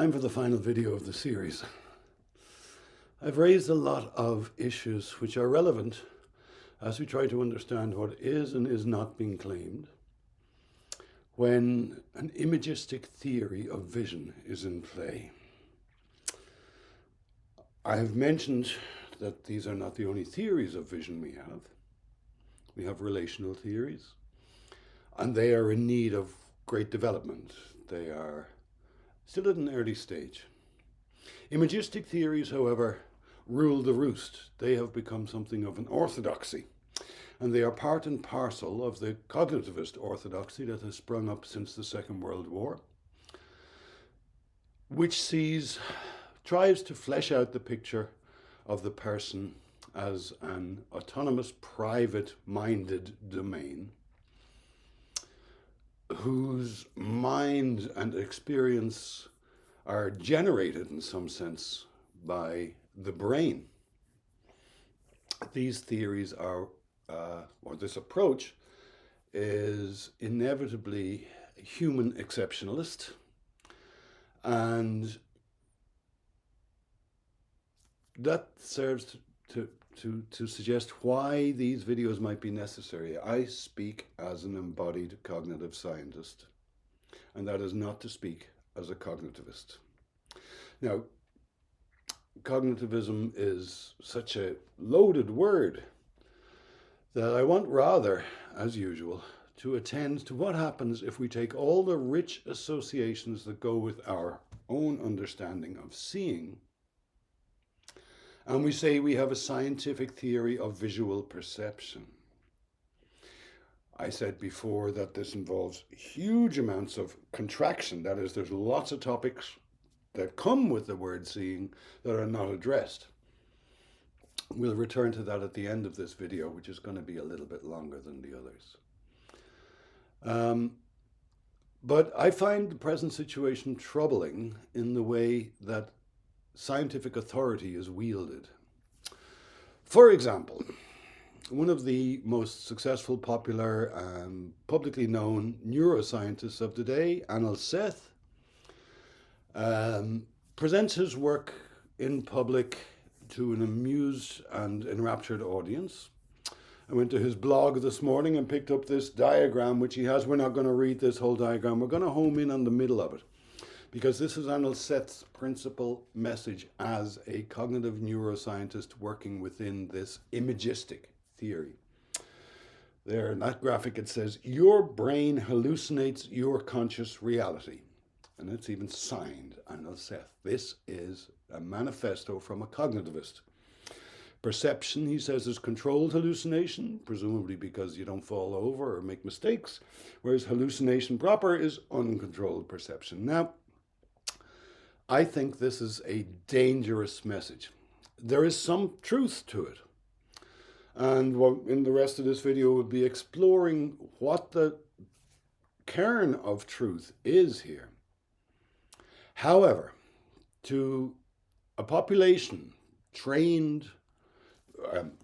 Time for the final video of the series. I've raised a lot of issues which are relevant as we try to understand what is and is not being claimed when an imagistic theory of vision is in play. I have mentioned that these are not the only theories of vision we have. We have relational theories, and they are in need of great development. They are still at an early stage. Imagistic theories, however, rule the roost. They have become something of an orthodoxy, and they are part and parcel of the cognitivist orthodoxy that has sprung up since the Second World War, which tries to flesh out the picture of the person as an autonomous, private-minded domain whose mind and experience are generated in some sense by the brain. These theories are, or this approach is inevitably human exceptionalist, and that serves to suggest why these videos might be necessary. I speak as an embodied cognitive scientist, and that is not to speak as a cognitivist. Now, cognitivism is such a loaded word that I want rather, as usual, to attend to what happens if we take all the rich associations that go with our own understanding of seeing, and we say we have a scientific theory of visual perception. I said before that this involves huge amounts of contraction. That is, there's lots of topics that come with the word seeing that are not addressed. We'll return to that at the end of this video, which is going to be a little bit longer than the others. But I find the present situation troubling in the way that scientific authority is wielded. For example, one of the most successful, popular, and publicly known neuroscientists of today, Anil Seth, presents his work in public to an amused and enraptured audience. I went to his blog this morning and picked up this diagram which he has. We're not going to read this whole diagram. We're going to home in on the middle of it, because this is Anil Seth's principal message as a cognitive neuroscientist working within this imagistic theory. There in that graphic it says, your brain hallucinates your conscious reality. And it's even signed Anil Seth. This is a manifesto from a cognitivist. Perception, he says, is controlled hallucination, presumably because you don't fall over or make mistakes, whereas hallucination proper is uncontrolled perception. Now, I think this is a dangerous message. There is some truth to it. And in the rest of this video, we'll be exploring what the kern of truth is here. However, to a population trained,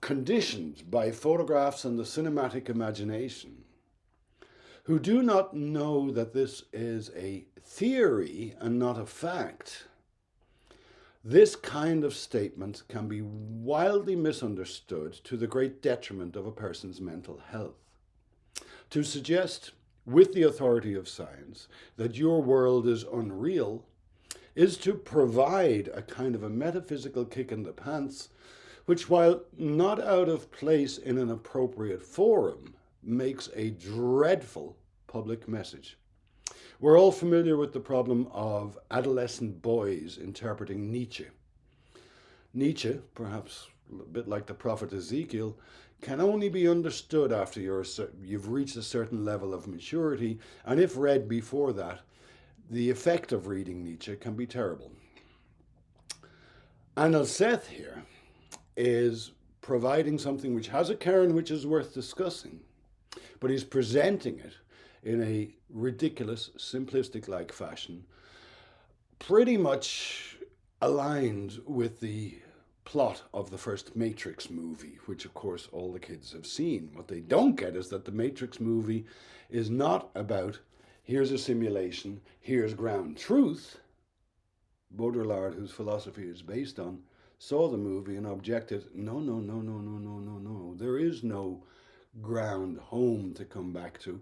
conditioned by photographs and the cinematic imagination, who do not know that this is a theory and not a fact, this kind of statement can be wildly misunderstood to the great detriment of a person's mental health. To suggest, with the authority of science, that your world is unreal is to provide a kind of a metaphysical kick in the pants, which, while not out of place in an appropriate forum, makes a dreadful public message. We're all familiar with the problem of adolescent boys interpreting Nietzsche. Nietzsche, perhaps a bit like the prophet Ezekiel, can only be understood after you've reached a certain level of maturity, and if read before that, the effect of reading Nietzsche can be terrible. Anil Seth here is providing something which has a kern which is worth discussing, but he's presenting it in a ridiculous, simplistic-like fashion, pretty much aligned with the plot of the first Matrix movie, which of course all the kids have seen. What they don't get is that the Matrix movie is not about here's a simulation, here's ground truth. Baudrillard, whose philosophy is based on, saw the movie and objected, no, no, no, no, no, no, no, no. There is no ground, home to come back to.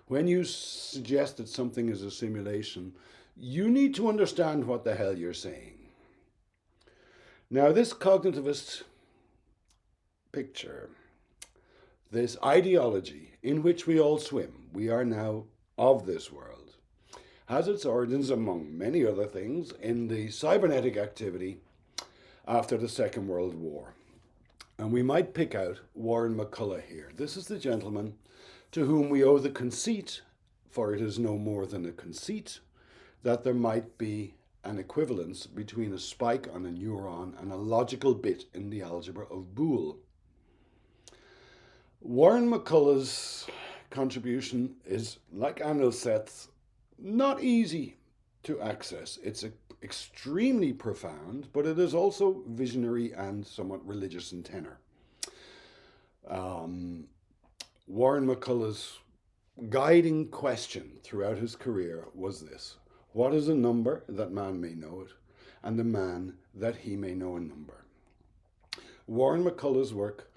When you suggest that something is a simulation, you need to understand what the hell you're saying. Now, this cognitivist picture, this ideology in which we all swim, we are now of this world, has its origins, among many other things, in the cybernetic activity after the Second World War. And we might pick out Warren McCullough here. This is the gentleman to whom we owe the conceit, for it is no more than a conceit, that there might be an equivalence between a spike on a neuron and a logical bit in the algebra of Boole. Warren McCullough's contribution is, like Anil Seth's, not easy to access. It's extremely profound, but it is also visionary and somewhat religious in tenor. Warren McCullough's guiding question throughout his career was this: what is a number that man may know it, and the man that he may know a number? Warren McCullough's work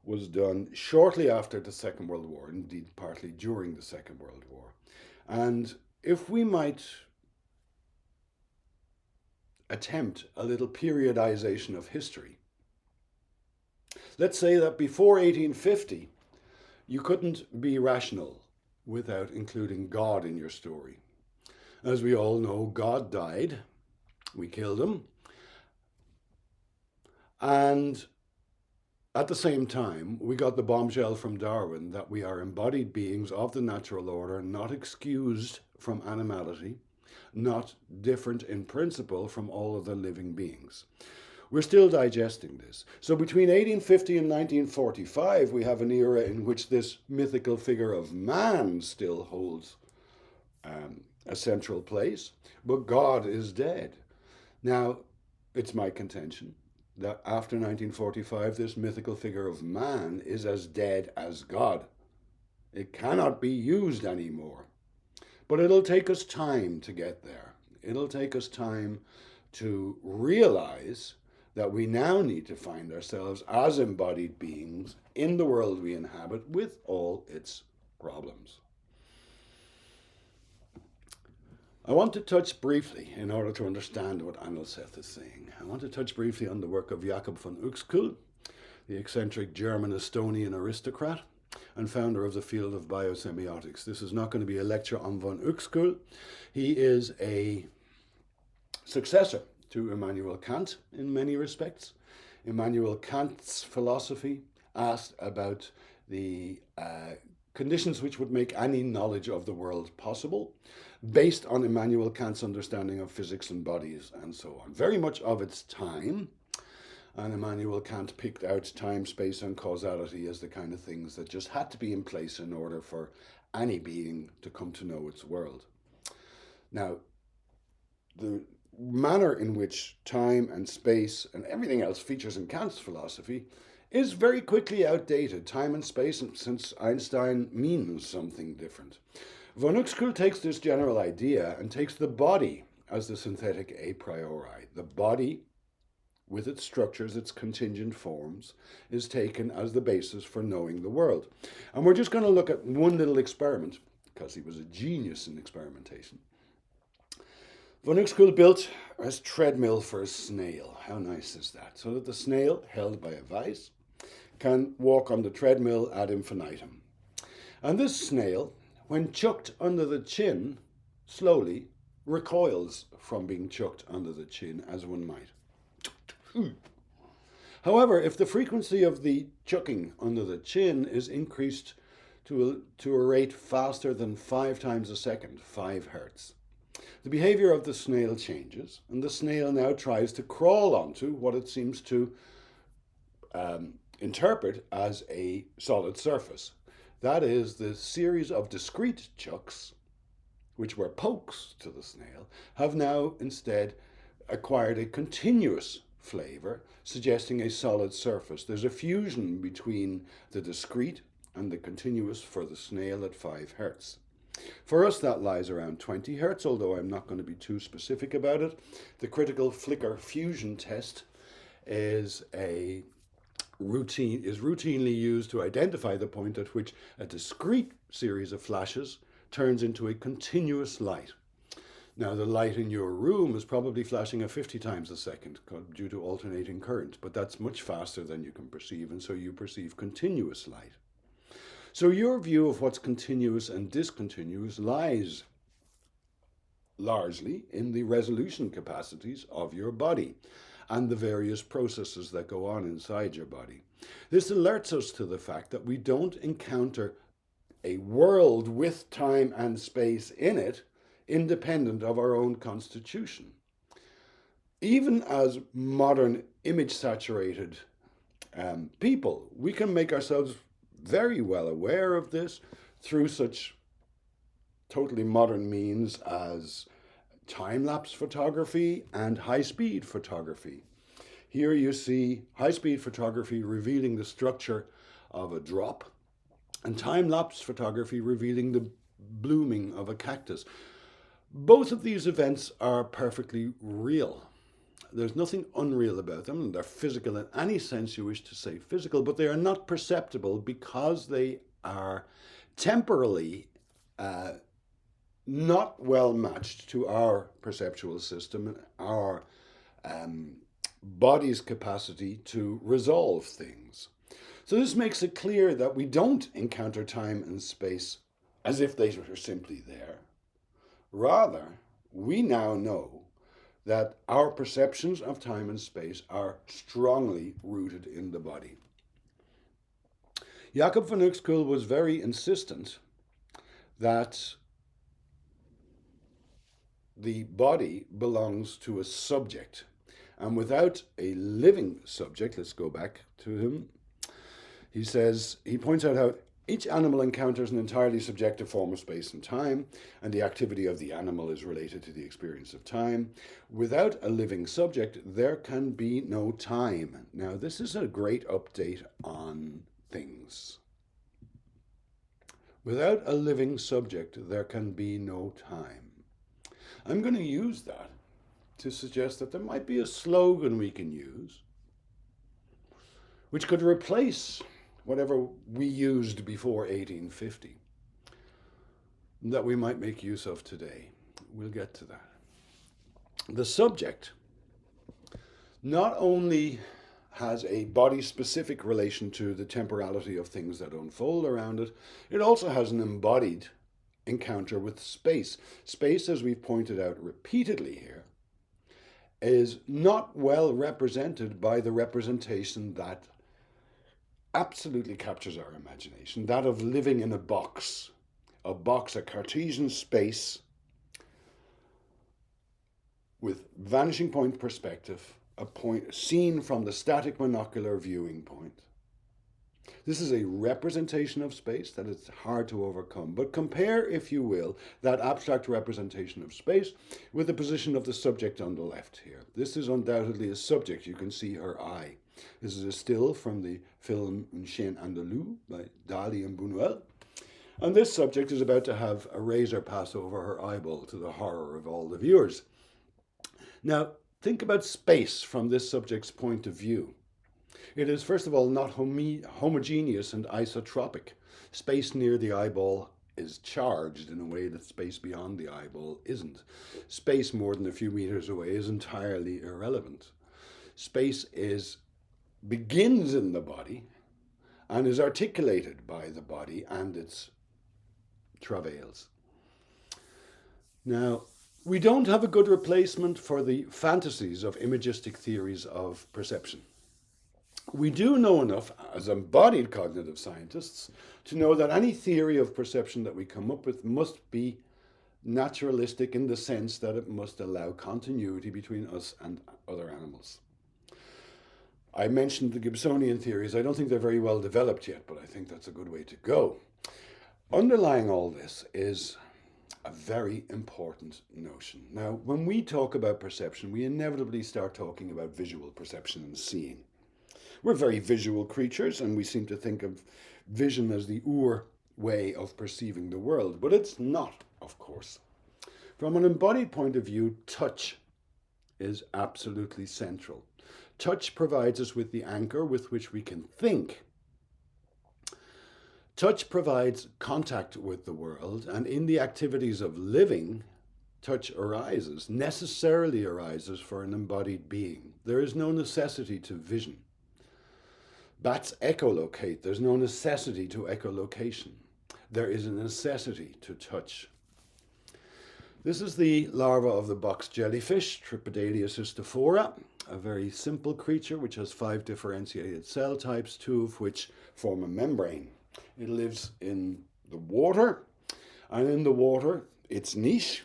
was done shortly after the Second World War, indeed partly during the Second World War. And if we might attempt a little periodization of history, let's say that before 1850, you couldn't be rational without including God in your story. As we all know, God died, we killed him, and at the same time, we got the bombshell from Darwin that we are embodied beings of the natural order, not excused from animality, not different in principle from all other living beings. We're still digesting this. So between 1850 and 1945, we have an era in which this mythical figure of man still holds a central place, but God is dead. Now, it's my contention that after 1945, this mythical figure of man is as dead as God. It cannot be used anymore. But it'll take us time to get there. It'll take us time to realize that we now need to find ourselves as embodied beings in the world we inhabit with all its problems. I want to touch briefly, in order to understand what Anil Seth is saying, I want to touch briefly on the work of Jakob von Uexküll, the eccentric German-Estonian aristocrat and founder of the field of biosemiotics. This is not going to be a lecture on von Uexküll. He is a successor to Immanuel Kant in many respects. Immanuel Kant's philosophy asked about the conditions which would make any knowledge of the world possible, based on Immanuel Kant's understanding of physics and bodies and so on. Very much of its time, and Immanuel Kant picked out time, space, and causality as the kind of things that just had to be in place in order for any being to come to know its world. Now, the manner in which time and space and everything else features in Kant's philosophy is very quickly outdated. Time and space, since Einstein, means something different. Von Uexküll takes this general idea and takes the body as the synthetic a priori. The body, with its structures, its contingent forms, is taken as the basis for knowing the world. And we're just going to look at one little experiment, because he was a genius in experimentation. Von Uexküll built a treadmill for a snail. How nice is that? So that the snail, held by a vice, can walk on the treadmill ad infinitum. And this snail, when chucked under the chin, slowly recoils from being chucked under the chin, as one might. However, if the frequency of the chucking under the chin is increased to a rate faster than 5 times a second, 5 hertz, the behavior of the snail changes, and the snail now tries to crawl onto what it seems to interpret as a solid surface. That is, the series of discrete chucks, which were pokes to the snail, have now instead acquired a continuous flavor, suggesting a solid surface. There's a fusion between the discrete and the continuous for the snail at 5 hertz. For us, that lies around 20 hertz, although I'm not going to be too specific about it. The critical flicker fusion test is routinely used to identify the point at which a discrete series of flashes turns into a continuous light. Now, the light in your room is probably flashing at 50 times a second due to alternating current, but that's much faster than you can perceive, and so you perceive continuous light. So your view of what's continuous and discontinuous lies largely in the resolution capacities of your body and the various processes that go on inside your body. This alerts us to the fact that we don't encounter a world with time and space in it independent of our own constitution. Even as modern image-saturated people, we can make ourselves very well aware of this through such totally modern means as time-lapse photography and high-speed photography. Here you see high-speed photography revealing the structure of a drop, and time-lapse photography revealing the blooming of a cactus. Both of these events are perfectly real. There's nothing unreal about them, and they're physical in any sense you wish to say physical, but they are not perceptible because they are temporally not well matched to our perceptual system and our body's capacity to resolve things. So this makes it clear that we don't encounter time and space as if they were simply there. Rather, we now know that our perceptions of time and space are strongly rooted in the body. Jakob van Uxküll was very insistent that the body belongs to a subject, and without a living subject, let's go back to him, he points out how each animal encounters an entirely subjective form of space and time, and the activity of the animal is related to the experience of time. Without a living subject, there can be no time. Now, this is a great update on things. Without a living subject, there can be no time. I'm going to use that to suggest that there might be a slogan we can use, which could replace whatever we used before 1850, that we might make use of today. We'll get to that. The subject not only has a body-specific relation to the temporality of things that unfold around it, it also has an embodied encounter with space. Space, as we've pointed out repeatedly here, is not well represented by the representation that absolutely captures our imagination, that of living in a box, a Cartesian space with vanishing point perspective, a point seen from the static monocular viewing point. This is a representation of space that is hard to overcome, but compare, if you will, that abstract representation of space with the position of the subject on the left here. This is undoubtedly a subject. You can see her eye. This is a still from the film Un Chien Andalou by Dali and Buñuel. And this subject is about to have a razor pass over her eyeball, to the horror of all the viewers. Now, think about space from this subject's point of view. It is, first of all, not homogeneous and isotropic. Space near the eyeball is charged in a way that space beyond the eyeball isn't. Space more than a few meters away is entirely irrelevant. Space begins in the body and is articulated by the body and its travails. Now, we don't have a good replacement for the fantasies of imagistic theories of perception. We do know enough as embodied cognitive scientists to know that any theory of perception that we come up with must be naturalistic in the sense that it must allow continuity between us and other animals. I mentioned the Gibsonian theories. I don't think they're very well developed yet, but I think that's a good way to go. Underlying all this is a very important notion. Now, when we talk about perception, we inevitably start talking about visual perception and seeing. We're very visual creatures, and we seem to think of vision as the way of perceiving the world, but it's not, of course. From an embodied point of view, touch is absolutely central. Touch provides us with the anchor with which we can think. Touch provides contact with the world, and in the activities of living, touch necessarily arises for an embodied being. There is no necessity to vision. Bats echolocate. There's no necessity to echolocation. There is a necessity to touch. This is the larva of the box jellyfish, Tripidalia cystophora, a very simple creature which has 5 differentiated cell types, 2 of which form a membrane. It lives in the water, and in the water, its niche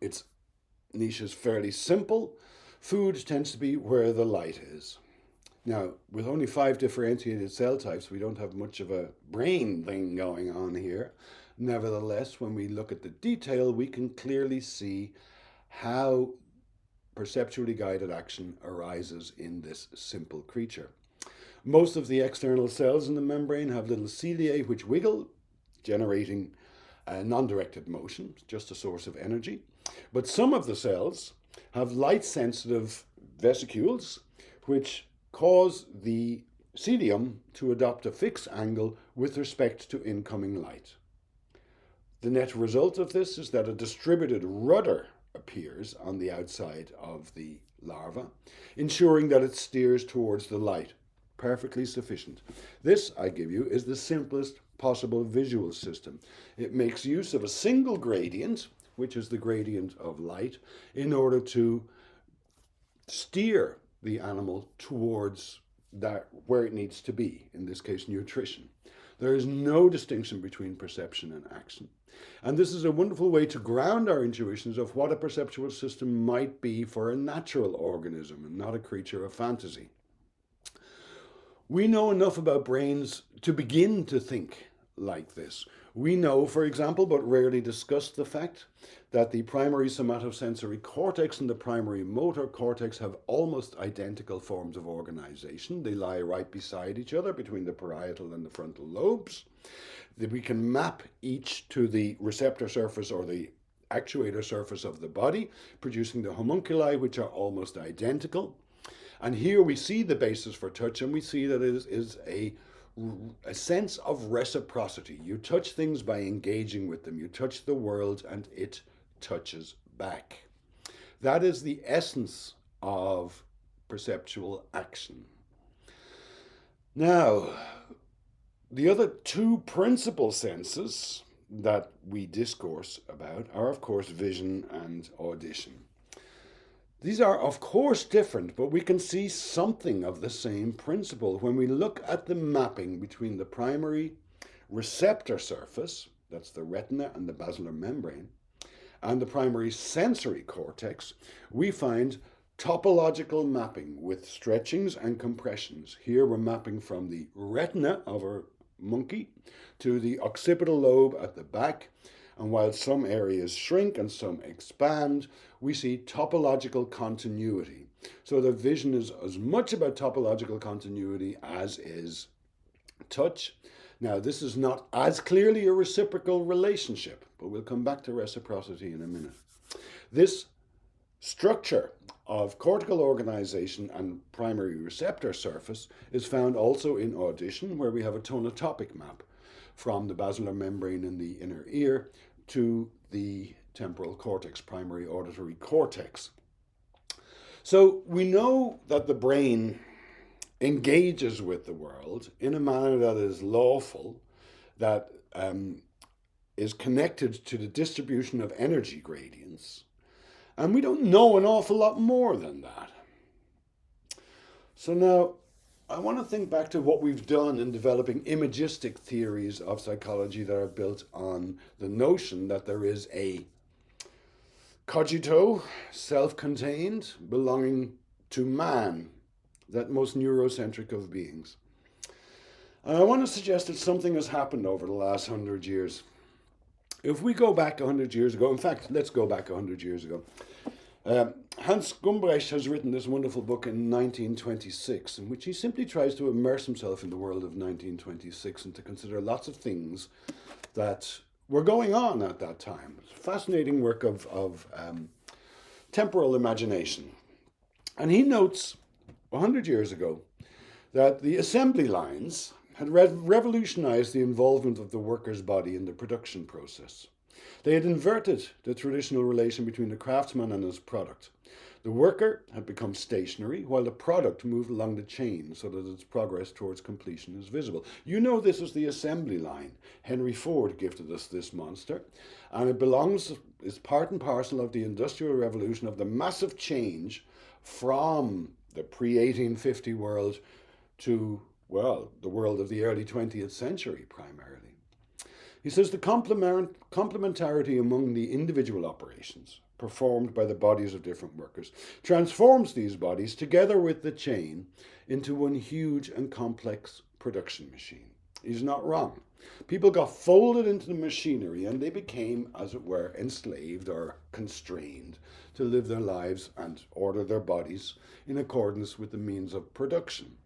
is fairly simple. Food tends to be where the light is. Now, with only 5 differentiated cell types, we don't have much of a brain thing going on here. Nevertheless, when we look at the detail, we can clearly see how perceptually guided action arises in this simple creature. Most of the external cells in the membrane have little cilia which wiggle, generating non-directed motion, just a source of energy. But some of the cells have light-sensitive vesicles which cause the cilium to adopt a fixed angle with respect to incoming light. The net result of this is that a distributed rudder appears on the outside of the larva, ensuring that it steers towards the light. Perfectly sufficient. This, I give you, is the simplest possible visual system. It makes use of a single gradient, which is the gradient of light, in order to steer the animal towards that where it needs to be, in this case nutrition. There is no distinction between perception and action. And this is a wonderful way to ground our intuitions of what a perceptual system might be for a natural organism and not a creature of fantasy. We know enough about brains to begin to think like this. We know, for example, but rarely discuss the fact that the primary somatosensory cortex and the primary motor cortex have almost identical forms of organization. They lie right beside each other between the parietal and the frontal lobes. That we can map each to the receptor surface or the actuator surface of the body, producing the homunculi, which are almost identical. And here we see the basis for touch, and we see that it is a sense of reciprocity. You touch things by engaging with them. You touch the world, and it touches back. That is the essence of perceptual action. Now, the other 2 principal senses that we discourse about are, of course, vision and audition. These are, of course, different, but we can see something of the same principle when we look at the mapping between the primary receptor surface, that's the retina and the basilar membrane, and the primary sensory cortex. We find topological mapping with stretchings and compressions. Here we're mapping from the retina of a monkey to the occipital lobe at the back. And while some areas shrink and some expand, we see topological continuity. So the vision is as much about topological continuity as is touch. Now, this is not as clearly a reciprocal relationship, but we'll come back to reciprocity in a minute. This structure of cortical organization and primary receptor surface is found also in audition, where we have a tonotopic map from the basilar membrane in the inner ear to the temporal cortex, primary auditory cortex. So we know that the brain engages with the world in a manner that is lawful, that is connected to the distribution of energy gradients. And we don't know an awful lot more than that. So now, I want to think back to what we've done in developing imagistic theories of psychology that are built on the notion that there is a cogito, self-contained, belonging to man, that most neurocentric of beings. And I want to suggest that something has happened over the last 100 years. If we go back 100 years ago, in fact, let's go back 100 years ago. Hans Gumbrecht has written this wonderful book in 1926, in which he simply tries to immerse himself in the world of 1926 and to consider lots of things that were going on at that time. It's a fascinating work of temporal imagination. And he notes 100 years ago that the assembly lines had revolutionized the involvement of the worker's body in the production process. They had inverted the traditional relation between the craftsman and his product. The worker had become stationary while the product moved along the chain so that its progress towards completion is visible. You know this is the assembly line. Henry Ford gifted us this monster, and it is part and parcel of the Industrial Revolution, of the massive change from the pre-1850 world to, well, the world of the early 20th century primarily. He says the complementarity among the individual operations performed by the bodies of different workers transforms these bodies, together with the chain, into one huge and complex production machine. He's not wrong. People got folded into the machinery and they became, as it were, enslaved or constrained to live their lives and order their bodies in accordance with the means of production.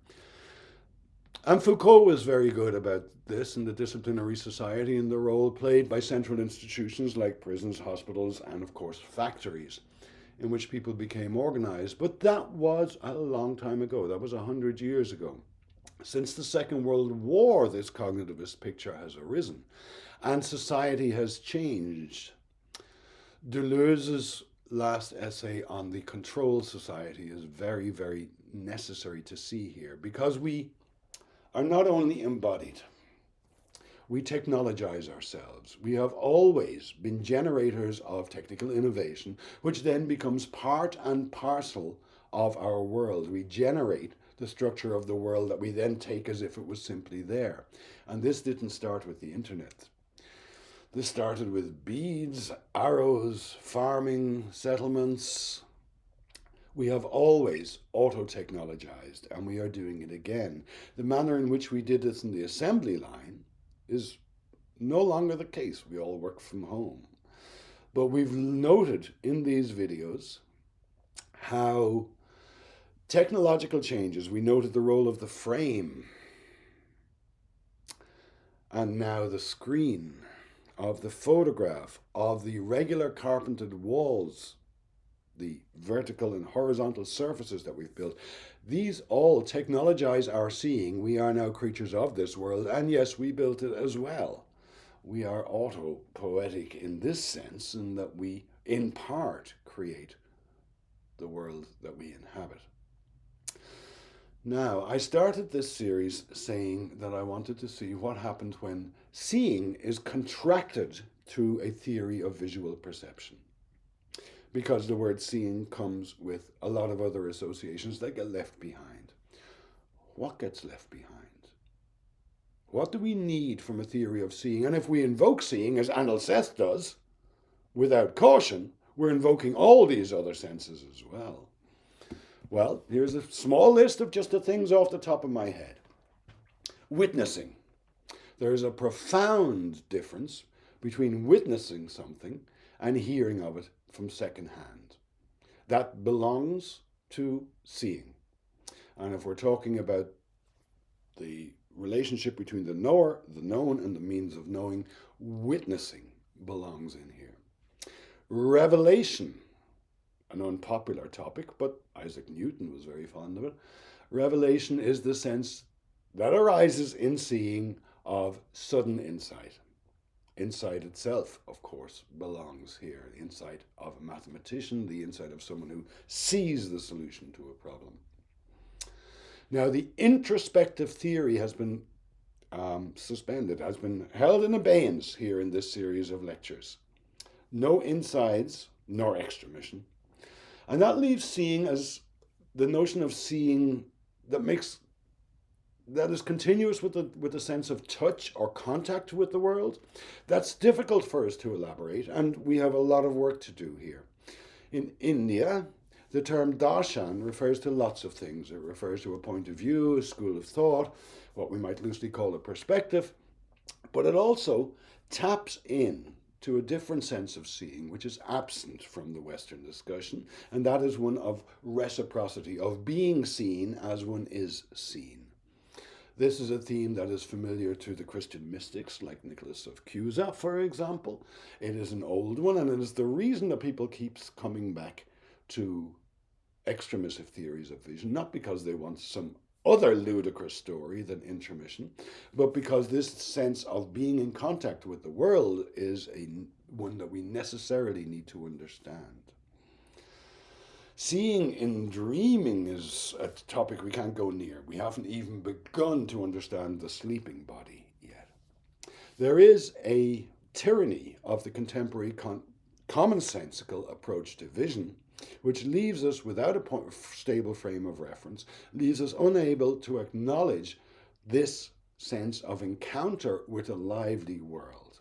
And Foucault was very good about this in the disciplinary society and the role played by central institutions like prisons, hospitals, and of course factories, in which people became organized. But that was a long time ago. That was 100 years ago. Since the Second World War, this cognitivist picture has arisen, and society has changed. Deleuze's last essay on the controlled society is very, very necessary to see here, because we are not only embodied, we technologize ourselves. We have always been generators of technical innovation, which then becomes part and parcel of our world. We generate the structure of the world that we then take as if it was simply there. And this didn't start with the internet. This started with beads, arrows, farming, settlements. We have always auto-technologized, and we are doing it again. The manner in which we did this in the assembly line is no longer the case. We all work from home. But we've noted in these videos how technological changes, we noted the role of the frame, and now the screen, of the photograph, of the regular carpentered walls, the vertical and horizontal surfaces that we've built. These all technologize our seeing. We are now creatures of this world, and yes, we built it as well. We are auto-poetic in this sense, in that we, in part, create the world that we inhabit. Now, I started this series saying that I wanted to see what happened when seeing is contracted through a theory of visual perception. Because the word seeing comes with a lot of other associations that get left behind. What gets left behind? What do we need from a theory of seeing? And if we invoke seeing, as Anil Seth does, without caution, we're invoking all these other senses as well. Well, here's a small list of just the things off the top of my head. Witnessing. There is a profound difference between witnessing something and hearing of it from second hand. That belongs to seeing. And if we're talking about the relationship between the knower, the known, and the means of knowing, witnessing belongs in here. Revelation, an unpopular topic, but Isaac Newton was very fond of it. Revelation is the sense that arises in seeing of sudden insight. Insight itself, of course, belongs here. The insight of a mathematician, the insight of someone who sees the solution to a problem. Now, the introspective theory has been suspended, has been held in abeyance here in this series of lectures. No insides nor extramission. And that leaves seeing as the notion of seeing that is continuous with the sense of touch or contact with the world. That's difficult for us to elaborate, and we have a lot of work to do here. In India, the term darshan refers to lots of things. It refers to a point of view, a school of thought, what we might loosely call a perspective, but it also taps in to a different sense of seeing, which is absent from the Western discussion, and that is one of reciprocity, of being seen as one is seen. This is a theme that is familiar to the Christian mystics like Nicholas of Cusa, for example. It is an old one, and it is the reason that people keep coming back to extremissive theories of vision, not because they want some other ludicrous story than intromission, but because this sense of being in contact with the world is one that we necessarily need to understand. Seeing in dreaming is a topic we can't go near. We haven't even begun to understand the sleeping body yet. There is a tyranny of the contemporary commonsensical approach to vision, which leaves us without a stable frame of reference, leaves us unable to acknowledge this sense of encounter with a lively world.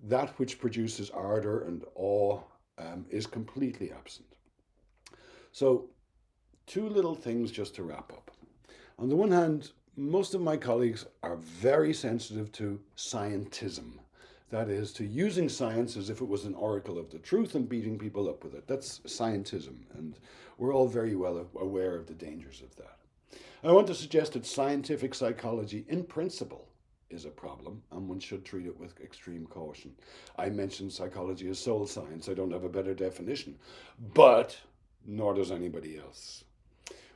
That which produces ardor and awe is completely absent. So, two little things just to wrap up. On the one hand, most of my colleagues are very sensitive to scientism. That is, to using science as if it was an oracle of the truth and beating people up with it. That's scientism, and we're all very well aware of the dangers of that. I want to suggest that scientific psychology, in principle, is a problem, and one should treat it with extreme caution. I mentioned psychology as soul science. I don't have a better definition, but nor does anybody else.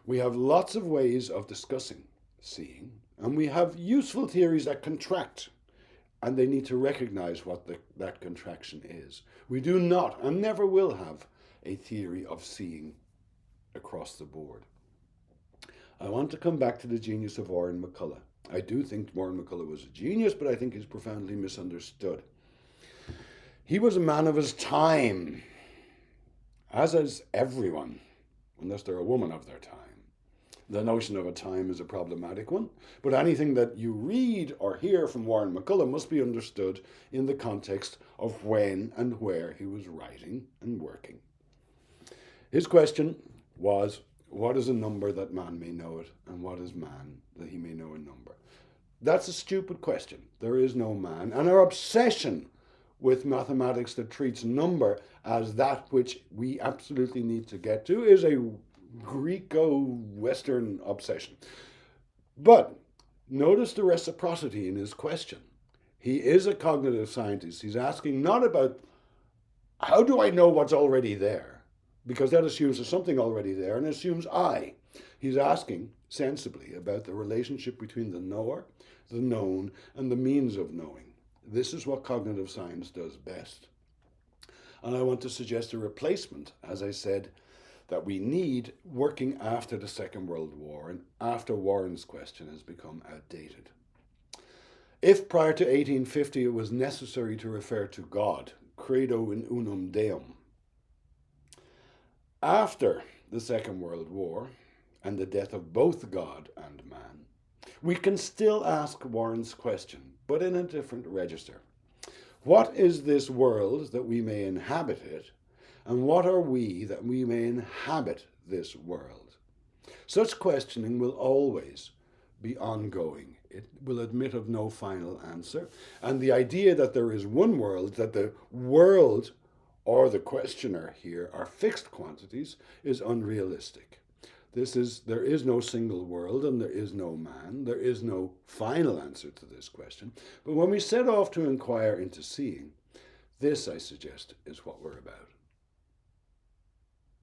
We have lots of ways of discussing seeing, and we have useful theories that contract, and they need to recognize what that contraction is. We do not and never will have a theory of seeing across the board. I want to come back to the genius of Warren McCullough. I do think Warren McCullough was a genius, but I think he's profoundly misunderstood. He was a man of his time, as is everyone, unless they're a woman of their time. The notion of a time is a problematic one, but anything that you read or hear from Warren McCullough must be understood in the context of when and where he was writing and working. His question was, what is a number that man may know it, and what is man that he may know a number? That's a stupid question. There is no man, and our obsession with mathematics that treats number as that which we absolutely need to get to is a Greco-Western obsession. But notice the reciprocity in his question. He is a cognitive scientist. He's asking not about how do I know what's already there, because that assumes there's something already there and assumes I. He's asking sensibly about the relationship between the knower, the known, and the means of knowing. This is what cognitive science does best. And I want to suggest a replacement, as I said, that we need working after the Second World War and after Warren's question has become outdated. If prior to 1850 it was necessary to refer to God, credo in unum deum, after the Second World War and the death of both God and man, we can still ask Warren's question, but in a different register. What is this world that we may inhabit it, and what are we that we may inhabit this world? Such questioning will always be ongoing. It will admit of no final answer, and the idea that there is one world, that the world or the questioner here are fixed quantities, is unrealistic. There is no single world and there is no man. There is no final answer to this question. But when we set off to inquire into seeing, this, I suggest, is what we're about.